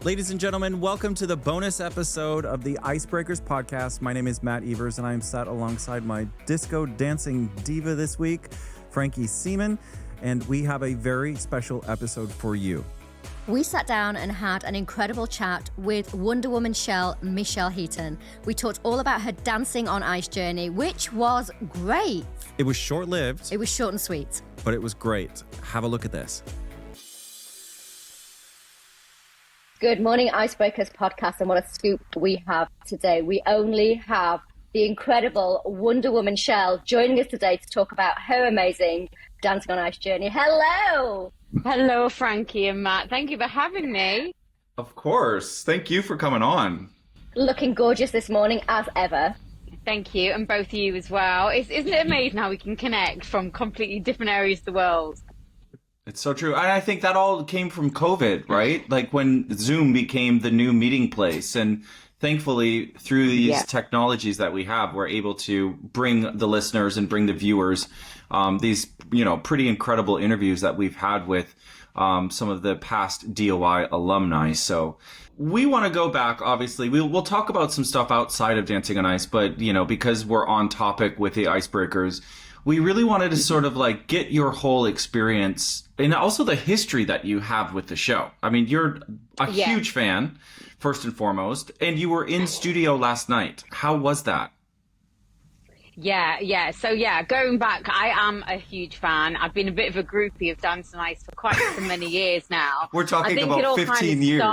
Ladies and gentlemen, welcome to the bonus episode of the Icebreakers podcast. My name is Matt Evers, and I am sat alongside my disco dancing diva this week, Frankie Seaman, and we have a very special episode for you. We sat down and had an incredible chat with Wonder Woman shell Michelle Heaton. We talked all about her dancing on ice journey, which was great. It was short-lived. It was short and sweet. But it was great. Have a look at this. Good morning, Icebreakers podcast, and what a scoop we have today. We only have the incredible Wonder Woman shell joining us today to talk about her amazing dancing on ice journey. Hello! Hello, Frankie and Matt. Thank you for having me. Of course. Thank you for coming on. Looking gorgeous this morning, as ever. Thank you, and both of you as well. Isn't it amazing how we can connect from completely different areas of the world? It's so true. And I think that all came from COVID, right? Like when Zoom became the new meeting place. And thankfully, through these technologies that we have, we're able to bring the listeners and bring the viewers these, pretty incredible interviews that we've had with some of the past DOI alumni. So we want to go back, obviously. We'll talk about some stuff outside of Dancing on Ice, but, because we're on topic with the Icebreakers, we really wanted to sort of like get your whole experience and also the history that you have with the show. I mean, you're a huge fan, first and foremost, and you were in studio last night. How was that? Yeah. So, going back, I am a huge fan. I've been a bit of a groupie of Dancing on Ice for quite so many years now. We're talking about 15 years.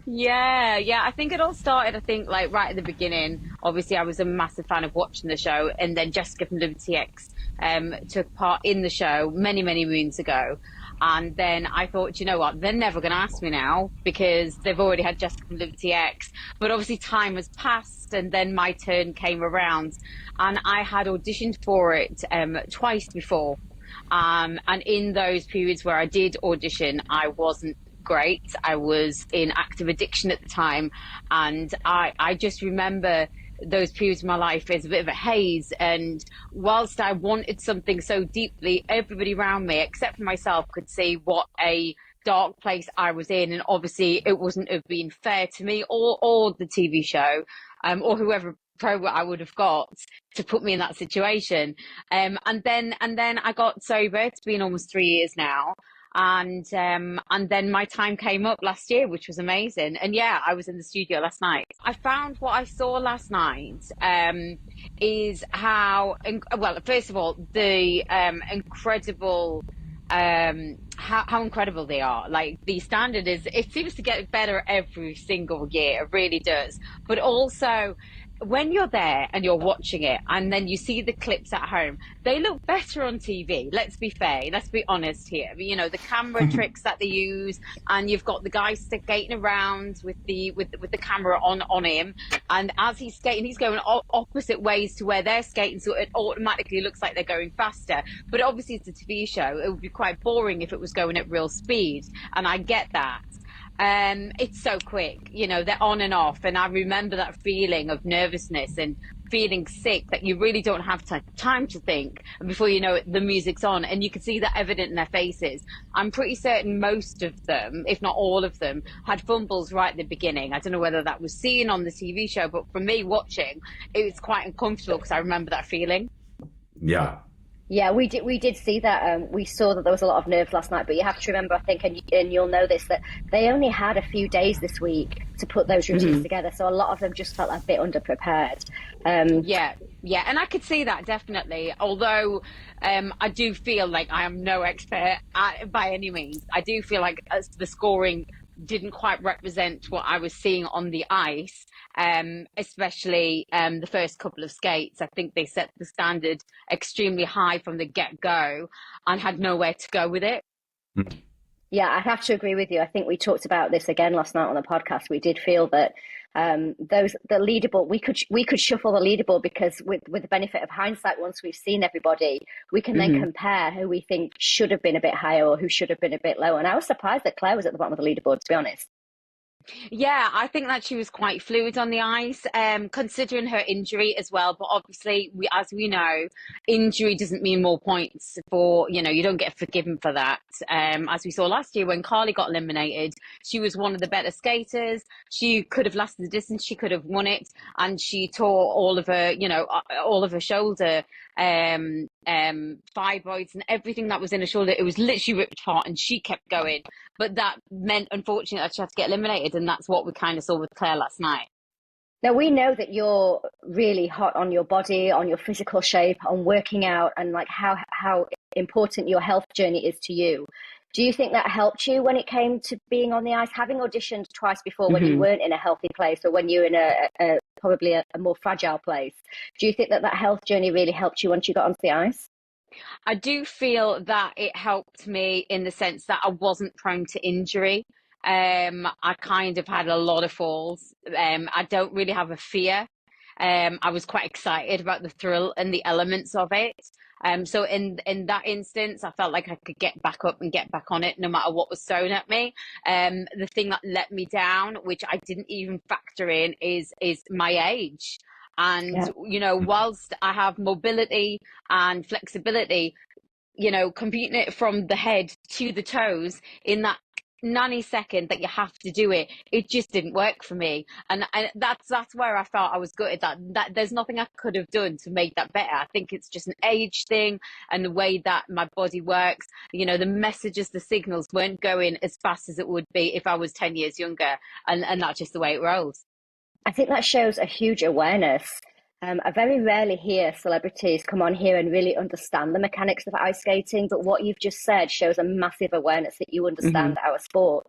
Yeah. I think it all started, like right at the beginning. Obviously, I was a massive fan of watching the show. And then Jessica from Liberty X took part in the show many, many moons ago. And then I thought, you know what, they're never going to ask me now because they've already had Jessica from Liberty X. But obviously time has passed and then my turn came around. And I had auditioned for it twice before. And in those periods where I did audition, I wasn't great. I was in active addiction at the time. And I just remember those periods of my life as a bit of a haze. And whilst I wanted something so deeply, everybody around me, except for myself, could see what a dark place I was in. And obviously it wasn't have been fair to me or the TV show or whoever program I would have got to put me in that situation. And then I got sober. It's been almost 3 years now. And then my time came up last year, which was amazing. And I was in the studio last night. I found what I saw last night is how, first of all, the incredible, how incredible they are. Like the standard it seems to get better every single year. It really does. But also, when you're there and you're watching it and then you see the clips at home, they look better on TV. Let's be fair. Let's be honest here. The camera tricks that they use, and you've got the guy skating around with the camera on him. And as he's skating, he's going opposite ways to where they're skating. So it automatically looks like they're going faster. But obviously it's a TV show. It would be quite boring if it was going at real speed. And I get that. It's so quick, they're on and off. And I remember that feeling of nervousness and feeling sick that you really don't have time to think. And before you know it, the music's on and you can see that evident in their faces. I'm pretty certain most of them, if not all of them, had fumbles right at the beginning. I don't know whether that was seen on the TV show, but for me watching, it was quite uncomfortable because I remember that feeling. Yeah. Yeah, we did see that. We saw that there was a lot of nerves last night, but you have to remember, I think, and you'll know this, that they only had a few days this week to put those routines together. So a lot of them just felt a bit underprepared. Yeah, and I could see that definitely. Although I do feel like I am no expert by any means. I do feel like the scoring didn't quite represent what I was seeing on the ice, especially the first couple of skates. I think they set the standard extremely high from the get-go and had nowhere to go with it. Yeah, I'd have to agree with you. I think we talked about this again last night on the podcast. We did feel that the leaderboard, we could shuffle the leaderboard because with the benefit of hindsight, once we've seen everybody, we can then compare who we think should have been a bit higher or who should have been a bit lower. And I was surprised that Claire was at the bottom of the leaderboard, to be honest. Yeah, I think that she was quite fluid on the ice, considering her injury as well. But obviously, as we know, injury doesn't mean more points for, you don't get forgiven for that. As we saw last year when Carly got eliminated, she was one of the better skaters. She could have lasted the distance, she could have won it, and she tore all of her shoulder fibroids and everything that was in her shoulder. It was literally ripped apart, and she kept going. But that meant, unfortunately, that she had to get eliminated, and that's what we kind of saw with Claire last night. Now, we know that you're really hot on your body, on your physical shape, on working out, and like how important your health journey is to you. Do you think that helped you when it came to being on the ice, having auditioned twice before when you weren't in a healthy place, or when you were in probably a more fragile place? Do you think that health journey really helped you once you got onto the ice? I do feel that it helped me in the sense that I wasn't prone to injury. I kind of had a lot of falls. I don't really have a fear. I was quite excited about the thrill and the elements of it. So in that instance, I felt like I could get back up and get back on it no matter what was thrown at me. The thing that let me down, which I didn't even factor in, is my age. And, whilst I have mobility and flexibility, computing it from the head to the toes in that nanosecond that you have to do it, it just didn't work for me. And that's where I felt I was gutted, that there's nothing I could have done to make that better. I think it's just an age thing and the way that my body works. The messages, the signals weren't going as fast as it would be if I was 10 years younger. And that's just the way it rolls. I think that shows a huge awareness. I very rarely hear celebrities come on here and really understand the mechanics of ice skating, but what you've just said shows a massive awareness that you understand our sport.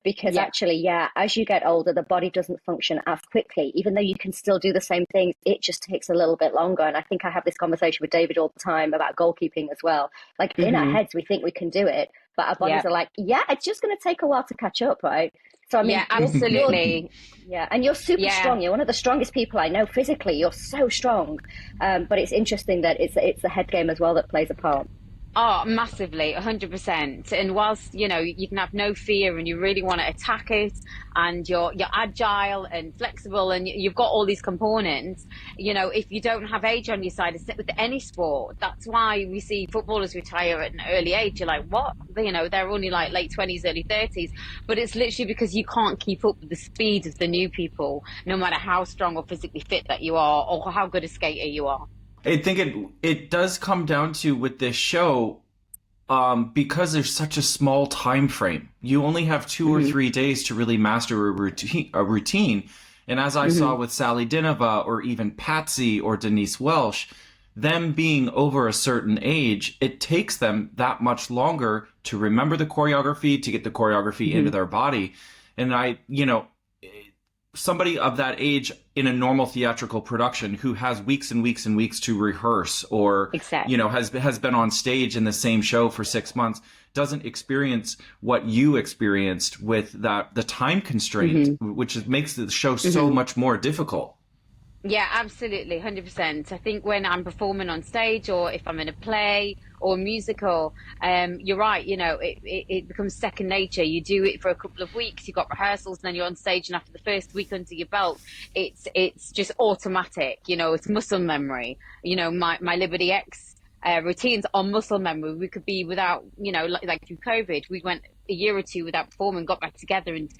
Because actually, as you get older, the body doesn't function as quickly. Even though you can still do the same things, it just takes a little bit longer. And I think I have this conversation with David all the time about goalkeeping as well. Like in our heads, we think we can do it, but our bodies are like, it's just going to take a while to catch up, right? So I mean, absolutely. And you're super strong. You're one of the strongest people I know physically. You're so strong. But it's interesting that it's the head game as well that plays a part. Oh, massively, 100%. And whilst, you can have no fear and you really want to attack it, and you're agile and flexible and you've got all these components, if you don't have age on your side, it's with any sport. That's why we see footballers retire at an early age. You're like, what? They're only like late 20s, early 30s. But it's literally because you can't keep up with the speed of the new people, no matter how strong or physically fit that you are or how good a skater you are. I think it does come down to, with this show, because there's such a small time frame. You only have 2 or 3 days to really master a routine. And as I saw with Sally Dinova or even Patsy or Denise Welsh, them being over a certain age, it takes them that much longer to remember the choreography, to get the choreography into their body. And somebody of that age in a normal theatrical production who has weeks and weeks and weeks to rehearse, or has been on stage in the same show for 6 months, doesn't experience what you experienced with the time constraint, which makes the show so much more difficult. Yeah, absolutely, 100%. I think when I'm performing on stage, or if I'm in a play or a musical, you're right, it becomes second nature. You do it for a couple of weeks, you've got rehearsals, and then you're on stage, and after the first week under your belt, it's just automatic, it's muscle memory. My Liberty X routines are muscle memory. We could be without, like through COVID, we went a year or two without performing, got back together and,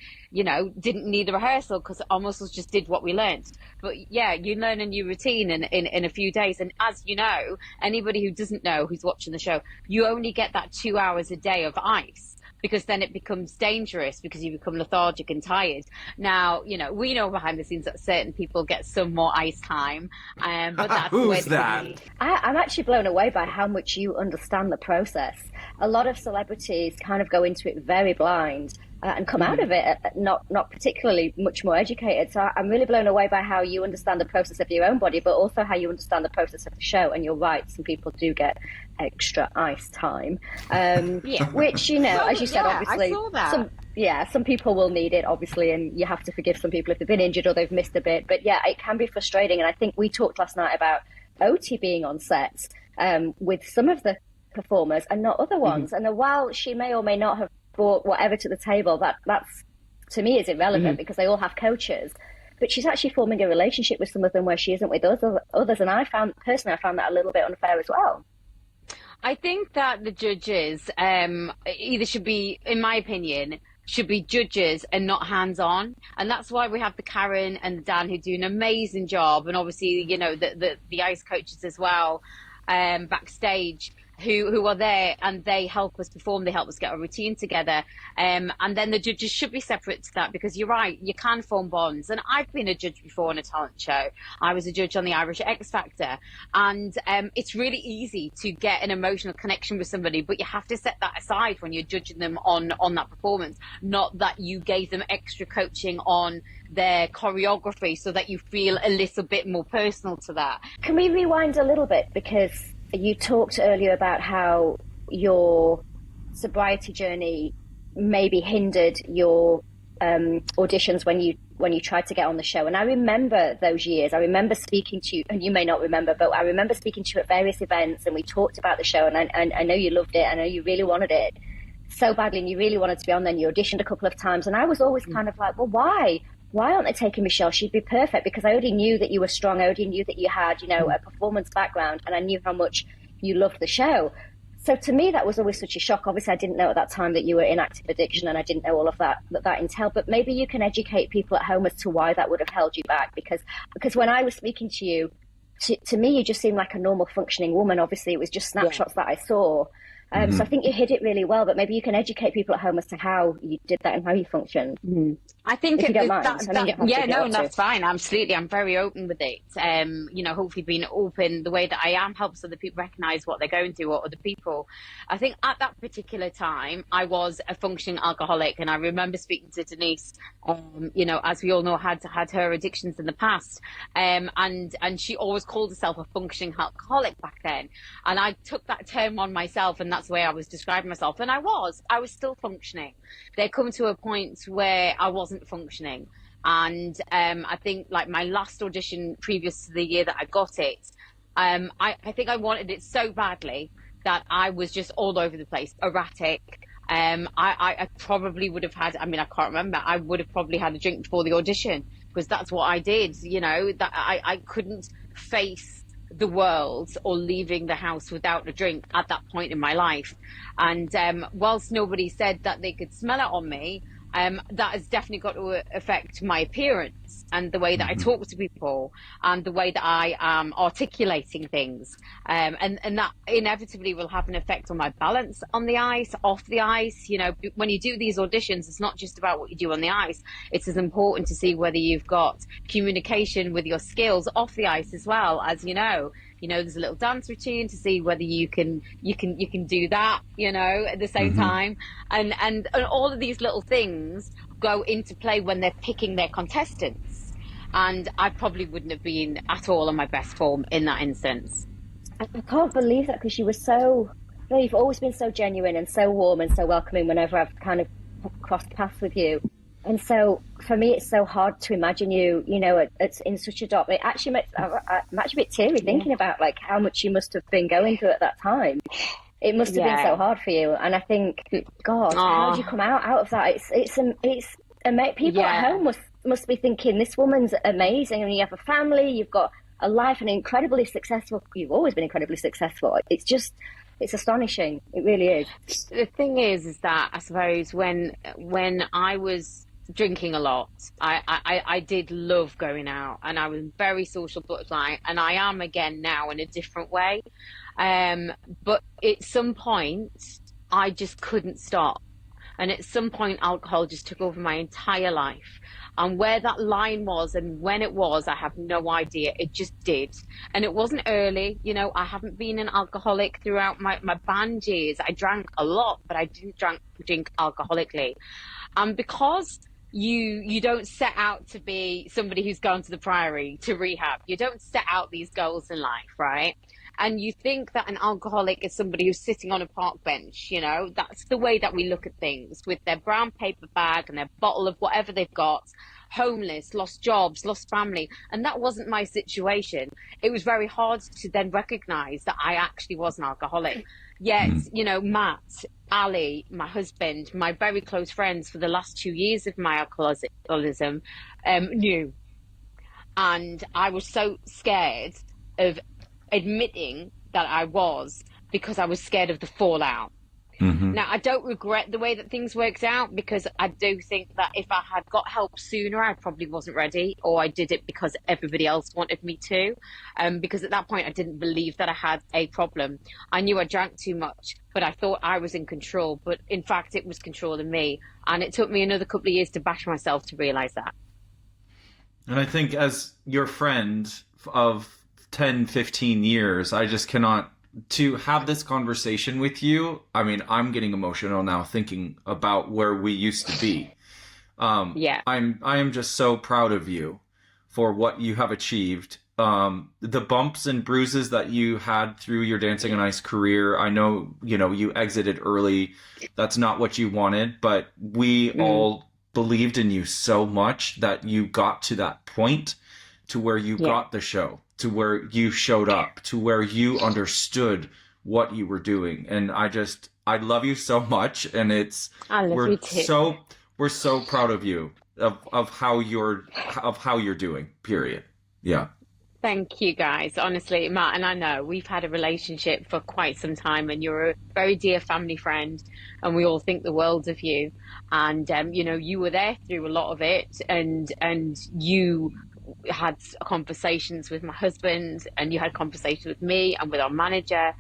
didn't need a rehearsal because our muscles just did what we learned. But you learn a new routine in a few days. And as you know, anybody who doesn't know, who's watching the show, you only get that 2 hours a day of ice, because then it becomes dangerous because you become lethargic and tired. Now, we know behind the scenes that certain people get some more ice time. But that's Who's that? I'm actually blown away by how much you understand the process. A lot of celebrities kind of go into it very blind and come out of it not particularly much more educated. So I'm really blown away by how you understand the process of your own body, but also how you understand the process of the show. And you're right, some people do get extra ice time, which, as you said, obviously, I saw that. some people will need it, obviously, and you have to forgive some people if they've been injured or they've missed a bit. But it can be frustrating. And I think we talked last night about Oti being on set with some of the performers and not other ones. And while she may or may not have brought whatever to the table, that's to me is irrelevant because they all have coaches. But she's actually forming a relationship with some of them where she isn't with others. And I found that a little bit unfair as well. I think that the judges either should be, in my opinion, should be judges and not hands-on. And that's why we have the Karen and the Dan who do an amazing job. And obviously, you know, the ice coaches as well, backstage, who are there and they help us perform, they help us get a routine together. And then the judges should be separate to that, because you're right, you can form bonds. And I've been a judge before on a talent show. I was a judge on the Irish X Factor. And it's really easy to get an emotional connection with somebody, but you have to set that aside when you're judging them on that performance. Not that you gave them extra coaching on their choreography so that you feel a little bit more personal to that. Can we rewind a little bit? Because you talked earlier about how your sobriety journey maybe hindered your auditions when you tried to get on the show. And I remember those years. I remember speaking to you, and you may not remember, but I remember speaking to you at various events, and we talked about the show, and I know you loved it. I know you really wanted it so badly, and you really wanted to be on there, and you auditioned a couple of times. And I was always kind of like, well, why? Why aren't they taking Michelle? She'd be perfect, because I already knew that you were strong. I already knew that you had, you know, a performance background, and I knew how much you loved the show. So to me, that was always such a shock. Obviously, I didn't know at that time that you were in active addiction, and I didn't know all of that entailed. But maybe you can educate people at home as to why that would have held you back. Because when I was speaking to you, to me, you just seemed like a normal functioning woman. Obviously, it was just snapshots that I saw. So I think you hid it really well, but maybe you can educate people at home as to how you did that and how you functioned. I think if you don't mind. That's fine. Absolutely. I'm very open with it. You know, hopefully being open the way that I am helps other people recognize what they're going through, or other people. I think at that particular time, I was a functioning alcoholic, and I remember speaking to Denise, you know, as we all know, had her addictions in the past. And she always called herself a functioning alcoholic back then. And I took that term on myself, and that's the way I was describing myself. And I was still functioning. There come to a point where I wasn't functioning. And I think like my last audition previous to the year that I got it, I think I wanted it so badly that I was just all over the place, erratic. I probably would have had, I mean, I can't remember, I would have probably had a drink before the audition, because that's what I did, you know, that I couldn't face the world or leaving the house without a drink at that point in my life. And whilst nobody said that they could smell it on me, that has definitely got to affect my appearance and the way that I talk to people and the way that I am articulating things. And that inevitably will have an effect on my balance on the ice, off the ice. You know, when you do these auditions, it's not just about what you do on the ice. It's as important to see whether you've got communication with your skills off the ice as well. As you know, there's a little dance routine to see whether you can do that, you know, at the same time. And all of these little things go into play when they're picking their contestants. And I probably wouldn't have been at all on my best form in that instance. I can't believe that, because you've always been so genuine and so warm and so welcoming whenever I've kind of crossed paths with you. And so for me, it's so hard to imagine you, you know, it's in such a dark. It actually makes I'm actually a bit teary thinking about like how much you must have been going through at that time. It must have been so hard for you. And I think, God, how did you come out of that? It's people at home must be thinking, this woman's amazing. I mean, you have a family, you've got a life, and incredibly successful. You've always been incredibly successful. It's astonishing. It really is. The thing is that I suppose when I was drinking a lot, I did love going out, and I was very social butterfly, and I am again now in a different way. But at some point, I just couldn't stop. And at some point, alcohol just took over my entire life. And where that line was and when it was, I have no idea. It just did. And it wasn't early. You know, I haven't been an alcoholic throughout my band years. I drank a lot, but I didn't drink alcoholically. And because you don't set out to be somebody who's gone to the Priory to rehab. You don't set out these goals in life, right? And you think that an alcoholic is somebody who's sitting on a park bench, you know? That's the way that we look at things, with their brown paper bag and their bottle of whatever they've got, homeless, lost jobs, lost family. And that wasn't my situation. It was very hard to then recognize that I actually was an alcoholic. Yet, you know, Matt, Ali, my husband, my very close friends for the last 2 years of my alcoholism knew. And I was so scared of admitting that I was, because I was scared of the fallout. Now, I don't regret the way that things worked out, because I do think that if I had got help sooner, I probably wasn't ready, or I did it because everybody else wanted me to. Because at that point, I didn't believe that I had a problem. I knew I drank too much, but I thought I was in control. But in fact, it was controlling me. And it took me another couple of years to bash myself to realize that. And I think as your friend of 10, 15 years, I just cannot, to have this conversation with you. I mean, I'm getting emotional now thinking about where we used to be. I am just so proud of you for what you have achieved. The bumps and bruises that you had through your Dancing on Ice career, I know, you know, you exited early. That's not what you wanted, but we all believed in you so much that you got to that point to where you got the show, to where you showed up, to where you understood what you were doing. And I love you so much. And I love you too. We're so proud of you, of how you're doing, period. Yeah. Thank you, guys. Honestly, Matt and I know we've had a relationship for quite some time, and you're a very dear family friend, and we all think the world of you. And, you know, you were there through a lot of it, and you had conversations with my husband, and you had conversations with me and with our manager.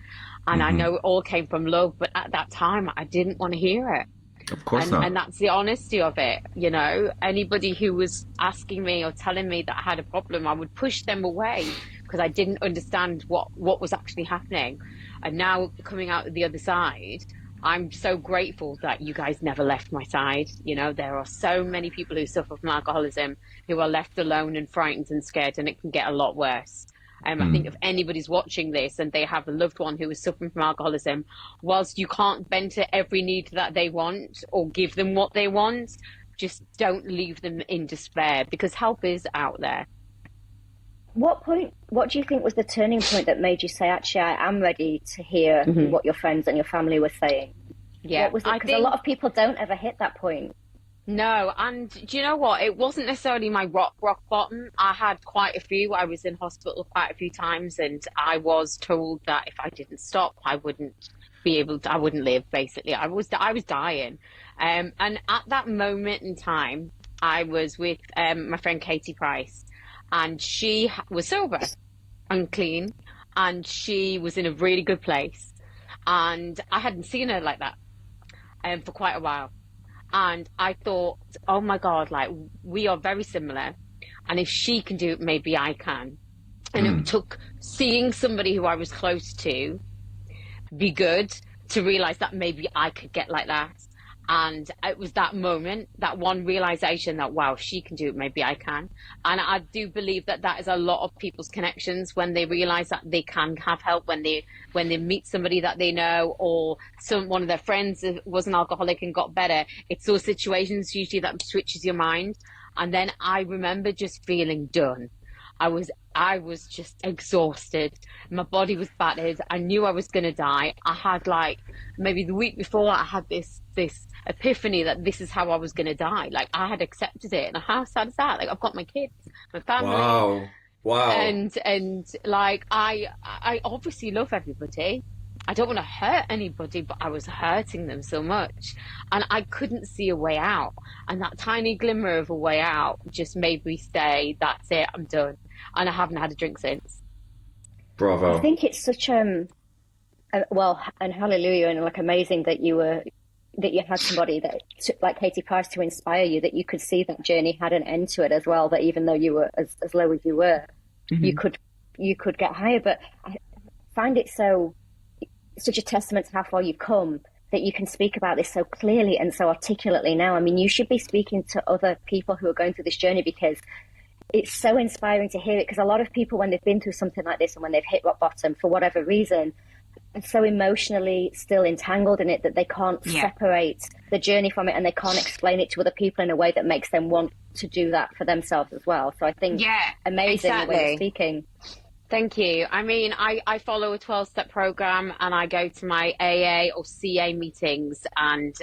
And I know it all came from love, but at that time, I didn't want to hear it. Of course not. And that's the honesty of it. You know, anybody who was asking me or telling me that I had a problem, I would push them away because I didn't understand what was actually happening. And now coming out the other side, I'm so grateful that you guys never left my side. You know, there are so many people who suffer from alcoholism who are left alone and frightened and scared, and it can get a lot worse. I think if anybody's watching this and they have a loved one who is suffering from alcoholism, whilst you can't bend to every need that they want or give them what they want, just don't leave them in despair, because help is out there. What do you think was the turning point that made you say, actually, I am ready to hear what your friends and your family were saying? Yeah, what was it? Because a lot of people don't ever hit that point. No, and do you know what? It wasn't necessarily my rock bottom. I had quite a few. I was in hospital quite a few times, and I was told that if I didn't stop, I wouldn't live, basically. I was dying. And at that moment in time, I was with my friend Katie Price, and she was sober and clean, and she was in a really good place. And I hadn't seen her like that for quite a while. And I thought, oh my God, like, we are very similar. And if she can do it, maybe I can. And it took seeing somebody who I was close to be good to realize that maybe I could get like that. And it was that moment, that one realization that, wow, she can do it, maybe I can. And I do believe that that is a lot of people's connections, when they realize that they can have help, when they meet somebody that they know, or one of their friends was an alcoholic and got better. It's those situations usually that switches your mind. And then I remember just feeling done. I was just exhausted. My body was battered. I knew I was going to die. I had, like, maybe the week before, I had this epiphany that this is how I was going to die. Like, I had accepted it. And how sad is that? Like, I've got my kids, my family. Wow. And like, I obviously love everybody. I don't want to hurt anybody, but I was hurting them so much. And I couldn't see a way out. And that tiny glimmer of a way out just made me say, that's it, I'm done. And I haven't had a drink since. Bravo. I think it's such well, and hallelujah, and like amazing that you had somebody that like Katie Price to inspire you, that you could see that journey had an end to it as well, that even though you were as low as you were, you could get higher. But I find it such a testament to how far you've come, that you can speak about this so clearly and so articulately now. I mean, you should be speaking to other people who are going through this journey, because it's so inspiring to hear it. Because a lot of people, when they've been through something like this and when they've hit rock bottom for whatever reason, are so emotionally still entangled in it that they can't separate the journey from it, and they can't explain it to other people in a way that makes them want to do that for themselves as well. So I think amazing the way you're speaking. Thank you. I mean, I follow a 12-step program, and I go to my AA or CA meetings, and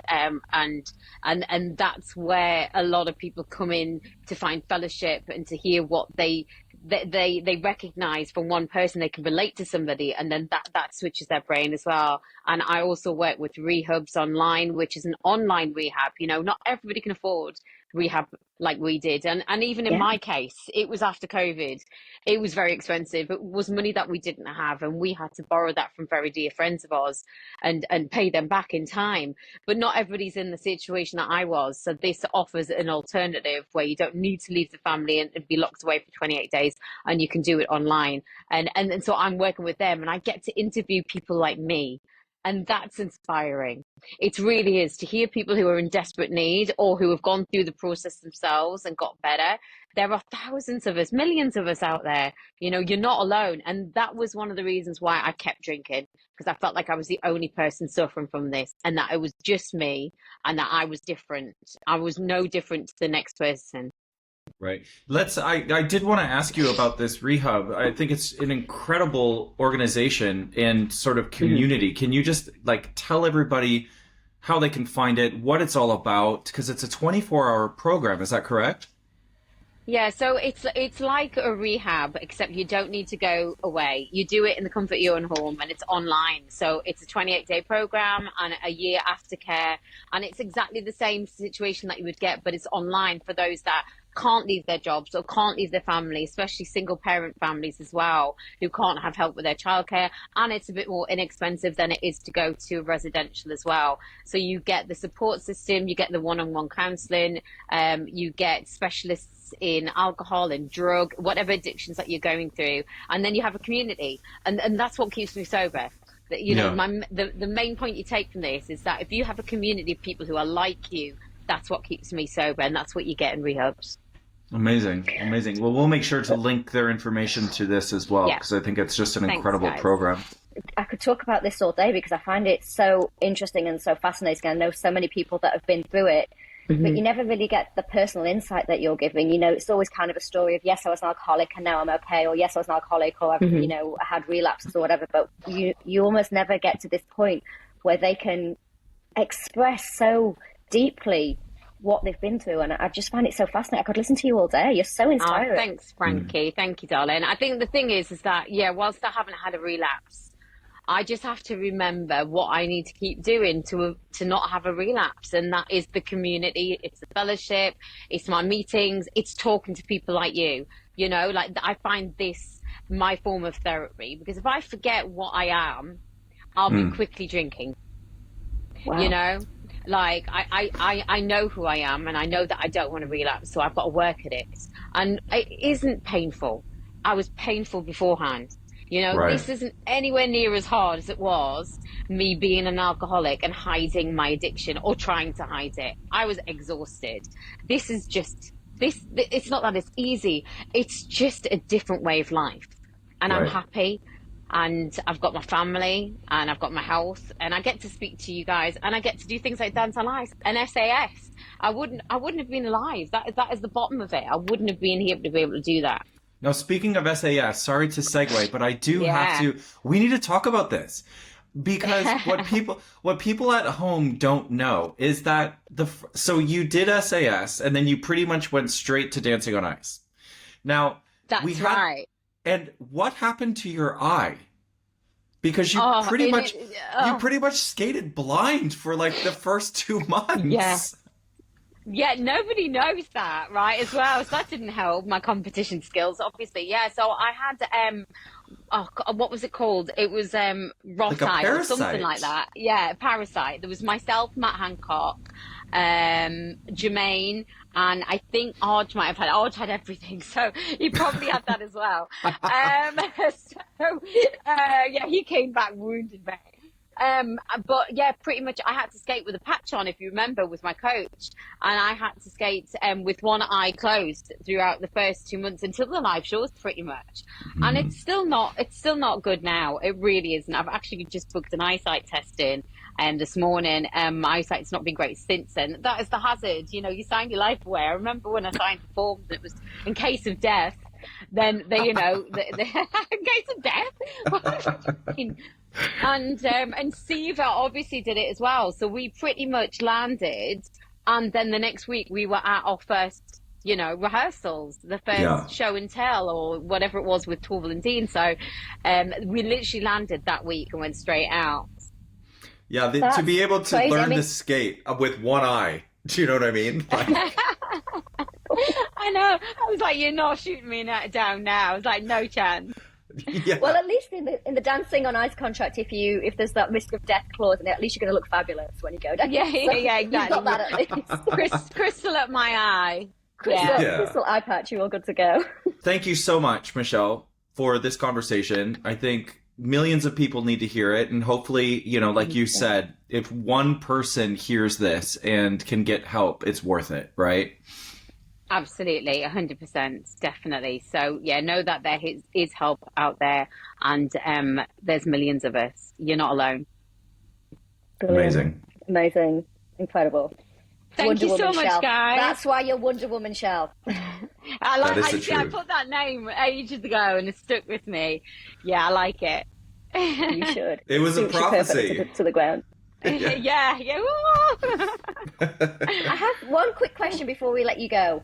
that's where a lot of people come in to find fellowship and to hear what they recognize from one person. They can relate to somebody, and then that switches their brain as well. And I also work with rehabs online, which is an online rehab. You know, not everybody can afford rehab like we did, and even in my case, it was after COVID. It was very expensive. It was money that we didn't have, and we had to borrow that from very dear friends of ours and pay them back in time. But not everybody's in the situation that I was, so this offers an alternative where you don't need to leave the family and be locked away for 28 days, and you can do it online. And so I'm working with them, and I get to interview people like me. And that's inspiring. It really is, to hear people who are in desperate need or who have gone through the process themselves and got better. There are thousands of us, millions of us out there. You know, you're not alone. And that was one of the reasons why I kept drinking, because I felt like I was the only person suffering from this, and that it was just me, and that I was different. I was no different to the next person. Right. I did want to ask you about this rehab. I think it's an incredible organization and sort of community. Can you just tell everybody how they can find it, what it's all about? Because it's a 24-hour program. Is that correct? Yeah, so it's like a rehab, except you don't need to go away. You do it in the comfort of your own home, and it's online. So it's a 28-day program and a year aftercare, and it's exactly the same situation that you would get, but it's online for those that can't leave their jobs or can't leave their family, especially single parent families as well, who can't have help with their childcare. And it's a bit more inexpensive than it is to go to residential as well. So you get the support system, you get the one-on-one counselling, you get specialists in alcohol and drug, whatever addictions that you're going through, and then you have a community, and that's what keeps me sober. You know, the main point you take from this is that if you have a community of people who are like you, that's what keeps me sober, and that's what you get in rehabs. Amazing. Well, we'll make sure to link their information to this as well, because I think it's just an incredible program. I could talk about this all day because I find it so interesting and so fascinating. I know so many people that have been through it, but you never really get the personal insight that you're giving. You know, it's always kind of a story of, yes, I was an alcoholic and now I'm okay, or yes, I was an alcoholic, or I've, you know, had relapses or whatever. But you almost never get to this point where they can express so deeply what they've been through, and I just find it so fascinating. I could listen to you all day. You're so inspiring. Thanks, Frankie. Thank you, darling. I think the thing is that, whilst I haven't had a relapse, I just have to remember what I need to keep doing to not have a relapse, and that is the community, it's the fellowship, it's my meetings, it's talking to people like you. You know, like, I find this my form of therapy, because if I forget what I am, I'll be quickly drinking. Wow. You know? Like, I know who I am, and I know that I don't want to relapse, so I've got to work at it. And it isn't painful. I was painful beforehand. You know, This isn't anywhere near as hard as it was me being an alcoholic and hiding my addiction or trying to hide it. I was exhausted. This is just, it's not that it's easy. It's just a different way of life. And I'm happy. And I've got my family, and I've got my health, and I get to speak to you guys, and I get to do things like Dance on Ice and SAS. I wouldn't have been alive. That is the bottom of it. I wouldn't have been here to be able to do that. Now, speaking of SAS, sorry to segue, but I do have to. We need to talk about this, because what people at home don't know is that so you did SAS, and then you pretty much went straight to Dancing on Ice. Now, that's right. And what happened to your eye? Because you pretty much skated blind for like the first 2 months. Yeah, nobody knows that, right? As well, so that didn't help my competition skills, obviously. Yeah, so I had what was it called? It was rot eye or something like that. Yeah, parasite. There was myself, Matt Hancock, Jermaine, and I think Arj might have had. Arj had everything, so he probably had that as well. He came back wounded, mate. But yeah, pretty much I had to skate with a patch on, if you remember, with my coach, and I had to skate with one eye closed throughout the first 2 months until the live shows, pretty much. And it's still not good now. It really isn't. I've actually just booked an eyesight test in this morning. My eyesight's not been great since then. That is the hazard. You know, you sign your life away. I remember when I signed the forms, it was in case of death. then they, the gates of death. And Siva obviously did it as well. So we pretty much landed, and then the next week we were at our first, rehearsals, the first show and tell or whatever it was with Torval and Dean. So we literally landed that week and went straight out. Yeah, to be able to learn to skate with one eye. Do you know what I mean? Like... I know. I was like, you're not shooting me down now. I was like, no chance. Yeah. Well, at least in the dancing on ice contract, if there's that risk of death clause in it, at least you're going to look fabulous when you go down. Yeah, exactly. You've got that at least. Crystal at my eye. Crystal eye patch, you're all good to go. Thank you so much, Michelle, for this conversation. I think millions of people need to hear it, and hopefully, like you said, if one person hears this and can get help, it's worth it, right? Absolutely, 100%, definitely. So, know that there is help out there, and there's millions of us. You're not alone. Brilliant. Amazing. Incredible. Thank Wonder you so Woman much, Shell. guys. That's why you're Wonder Woman Shell. I put that name ages ago, and it stuck with me. Yeah, I like it. You should. It was a prophecy. To the ground. Yeah. I have one quick question before we let you go.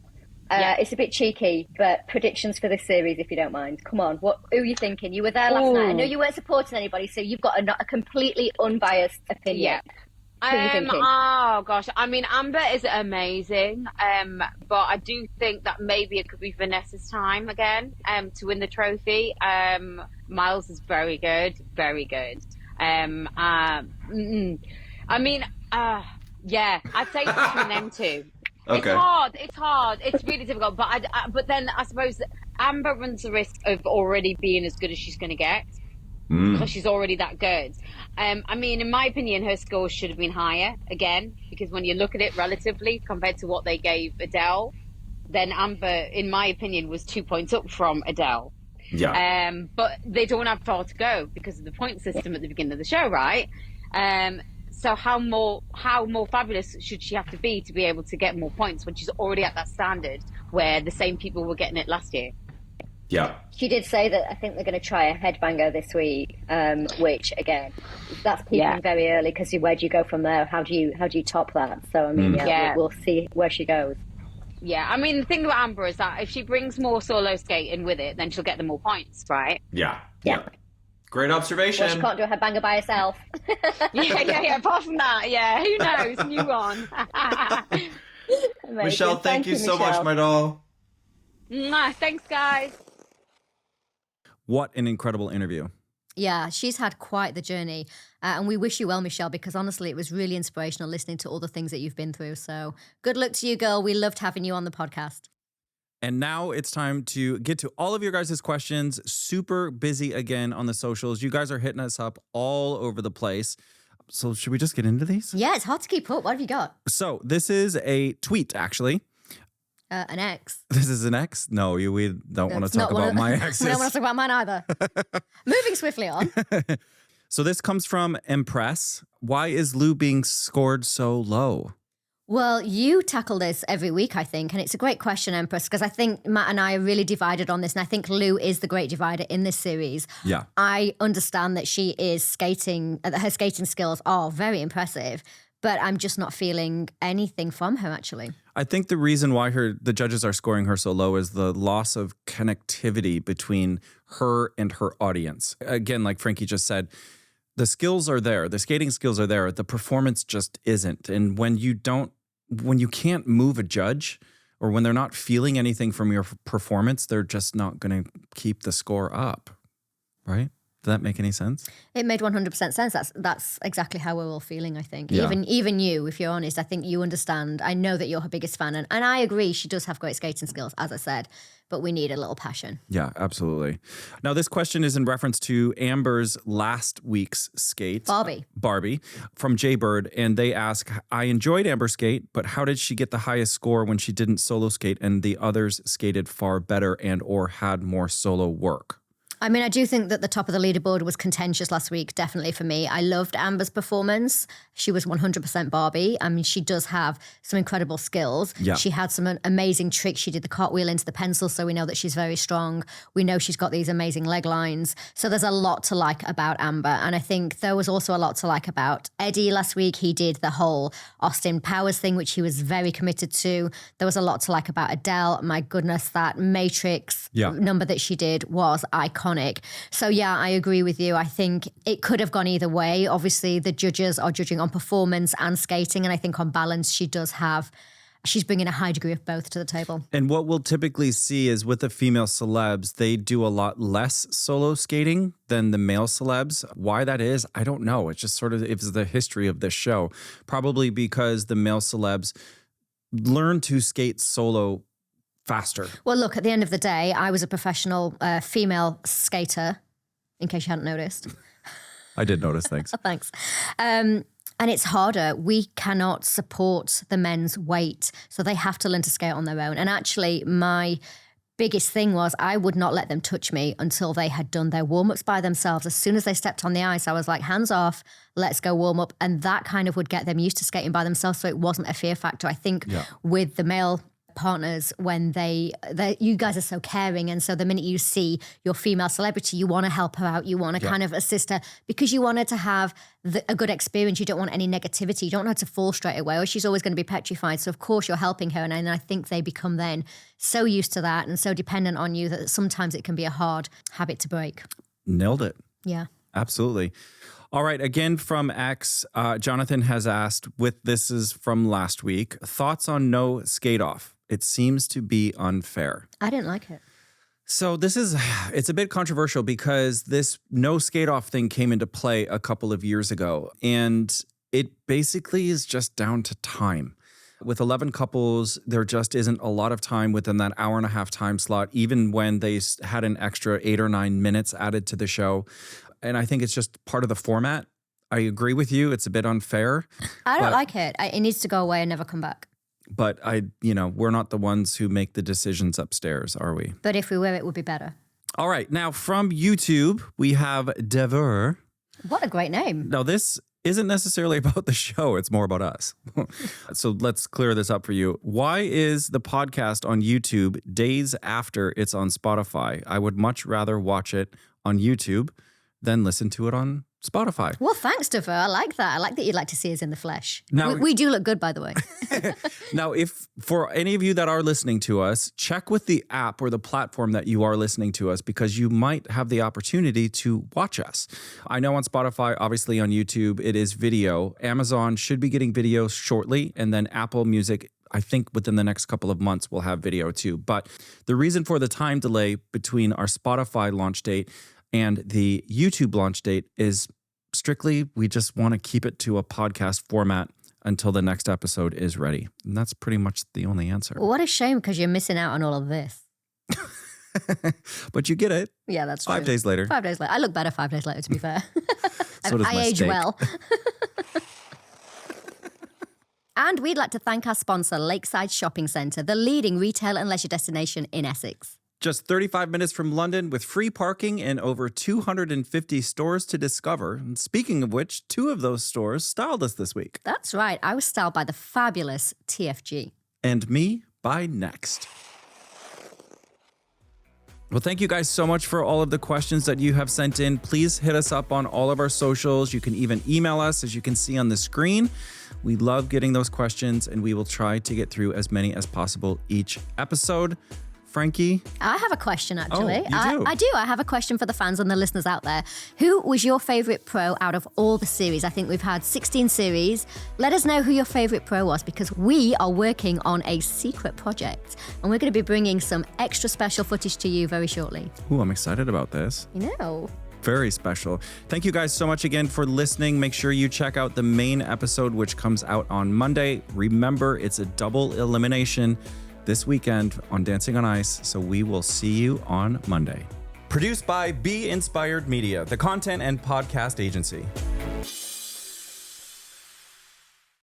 It's a bit cheeky, but predictions for this series, if you don't mind. Come on, who are you thinking? You were there last night. I know you weren't supporting anybody, so you've got a completely unbiased opinion. Yeah. Who are you thinking? Oh gosh, I mean, Amber is amazing, but I do think that maybe it could be Vanessa's time again to win the trophy. Miles is very good, very good. I'd say it's between them two. Okay. It's hard. It's really difficult. But then I suppose Amber runs the risk of already being as good as she's going to get because she's already that good. In my opinion, her scores should have been higher again, because when you look at it relatively compared to what they gave Adele, then Amber, in my opinion, was 2 points up from Adele. Yeah. But they don't have far to go because of the point system at the beginning of the show, right? So how more fabulous should she have to be able to get more points when she's already at that standard where the same people were getting it last year? Yeah. She did say that I think they're going to try a headbanger this week, which again, that's peaking very early, because where do you go from there? How do you top that? So we'll see where she goes. Yeah, the thing about Amber is that if she brings more solo skating with it, then she'll get the more points, right? Yeah. Great observation. Well, she can't do a headbanger by herself. Yeah. Apart from that, who knows? New one. Michelle, thank you so much, my doll. Thanks, guys. What an incredible interview. Yeah, she's had quite the journey. And we wish you well, Michelle, because honestly, it was really inspirational listening to all the things that you've been through. So good luck to you, girl. We loved having you on the podcast. And now it's time to get to all of your guys' questions. Super busy again on the socials. You guys are hitting us up all over the place. So should we just get into these? Yeah, it's hard to keep up. What have you got? So this is a tweet, actually. An ex. This is an ex? No, we don't want to talk about my exes. We don't want to talk about mine either. Moving swiftly on. So this comes from Empress. Why is Lou being scored so low? Well, you tackle this every week, I think, and it's a great question, Empress, because I think Matt and I are really divided on this, and I think Lou is the great divider in this series. Yeah. I understand that she is skating, her skating skills are very impressive, but I'm just not feeling anything from her, actually. I think the reason why the judges are scoring her so low is the loss of connectivity between her and her audience. Again, like Frankie just said, the skills are there. The skating skills are there. The performance just isn't. And when you can't move a judge, or when they're not feeling anything from your performance, they're just not going to keep the score up, right? Does that make any sense? It made 100% sense. That's exactly how we're all feeling, I think. Yeah. Even you, if you're honest, I think you understand. I know that you're her biggest fan, and I agree she does have great skating skills, as I said, but we need a little passion. Yeah, absolutely. Now, this question is in reference to Amber's last week's skate. Barbie, from Jaybird, and they ask, I enjoyed Amber's skate, but how did she get the highest score when she didn't solo skate and the others skated far better and or had more solo work? I mean, I do think that the top of the leaderboard was contentious last week, definitely for me. I loved Amber's performance. She was 100% Barbie. I mean, she does have some incredible skills. Yeah. She had some amazing tricks. She did the cartwheel into the pencil, so we know that she's very strong. We know she's got these amazing leg lines. So there's a lot to like about Amber. And I think there was also a lot to like about Eddie last week. He did the whole Austin Powers thing, which he was very committed to. There was a lot to like about Adele. My goodness, that Matrix number that she did was iconic. So yeah, I agree with you. I think it could have gone either way. Obviously, the judges are judging on performance and skating. And I think on balance, she's bringing a high degree of both to the table. And what we'll typically see is with the female celebs, they do a lot less solo skating than the male celebs. Why that is, I don't know. It's just sort of, it's the history of this show. Probably because the male celebs learn to skate solo faster. Well, look, at the end of the day, I was a professional female skater, in case you hadn't noticed. I did notice, thanks. Thanks. And it's harder. We cannot support the men's weight, so they have to learn to skate on their own. And actually, my biggest thing was I would not let them touch me until they had done their warm-ups by themselves. As soon as they stepped on the ice, I was like, hands off, let's go warm up. And that kind of would get them used to skating by themselves, so it wasn't a fear factor. I think with the male partners, when you guys are so caring, and so the minute you see your female celebrity, you want to help her out, you want to kind of assist her because you want her to have a good experience. You don't want any negativity, you don't want her to fall straight away, or she's always going to be petrified. So of course you're helping her, and I think they become then so used to that and so dependent on you that sometimes it can be a hard habit to break. Nailed it. Yeah, absolutely. All right, again from X, Jonathan has asked, this is from last week, thoughts on no skate off. It seems to be unfair. I didn't like it. So it's a bit controversial because this no skate off thing came into play a couple of years ago. And it basically is just down to time. With 11 couples, there just isn't a lot of time within that hour and a half time slot, even when they had an extra 8 or 9 minutes added to the show. And I think it's just part of the format. I agree with you. It's a bit unfair. I don't like it. It needs to go away and never come back. But we're not the ones who make the decisions upstairs, are we? But if we were, it would be better. All right. Now from YouTube, we have Dever. What a great name. Now this isn't necessarily about the show. It's more about us. So let's clear this up for you. Why is the podcast on YouTube days after it's on Spotify? I would much rather watch it on YouTube than listen to it on Spotify. Well, thanks, Dever. I like that. I like that you'd like to see us in the flesh. Now, we do look good, by the way. Now, if for any of you that are listening to us, check with the app or the platform that you are listening to us, because you might have the opportunity to watch us. I know on Spotify, obviously on YouTube, it is video. Amazon should be getting video shortly, and then Apple Music, I think within the next couple of months, will have video too. But the reason for the time delay between our Spotify launch date and the YouTube launch date is strictly, we just want to keep it to a podcast format until the next episode is ready. And that's pretty much the only answer. What a shame, because you're missing out on all of this. But you get it. Yeah, that's true. 5 days later. 5 days later. I look better 5 days later, to be fair. So does I my age steak. well. And we'd like to thank our sponsor, Lakeside Shopping Centre, the leading retail and leisure destination in Essex. Just 35 minutes from London with free parking and over 250 stores to discover. And speaking of which, 2 of those stores styled us this week. That's right. I was styled by the fabulous TFG. And me by Next. Well, thank you guys so much for all of the questions that you have sent in. Please hit us up on all of our socials. You can even email us, as you can see on the screen. We love getting those questions, and we will try to get through as many as possible each episode. Frankie? I have a question, actually. Oh, you do? I do. I have a question for the fans and the listeners out there. Who was your favourite pro out of all the series? I think we've had 16 series. Let us know who your favourite pro was, because we are working on a secret project, and we're going to be bringing some extra special footage to you very shortly. Ooh, I'm excited about this. You know. Very special. Thank you guys so much again for listening. Make sure you check out the main episode, which comes out on Monday. Remember, it's a double elimination this weekend on Dancing on Ice, so we will see you on Monday. Produced by Be Inspired Media, the content and podcast agency.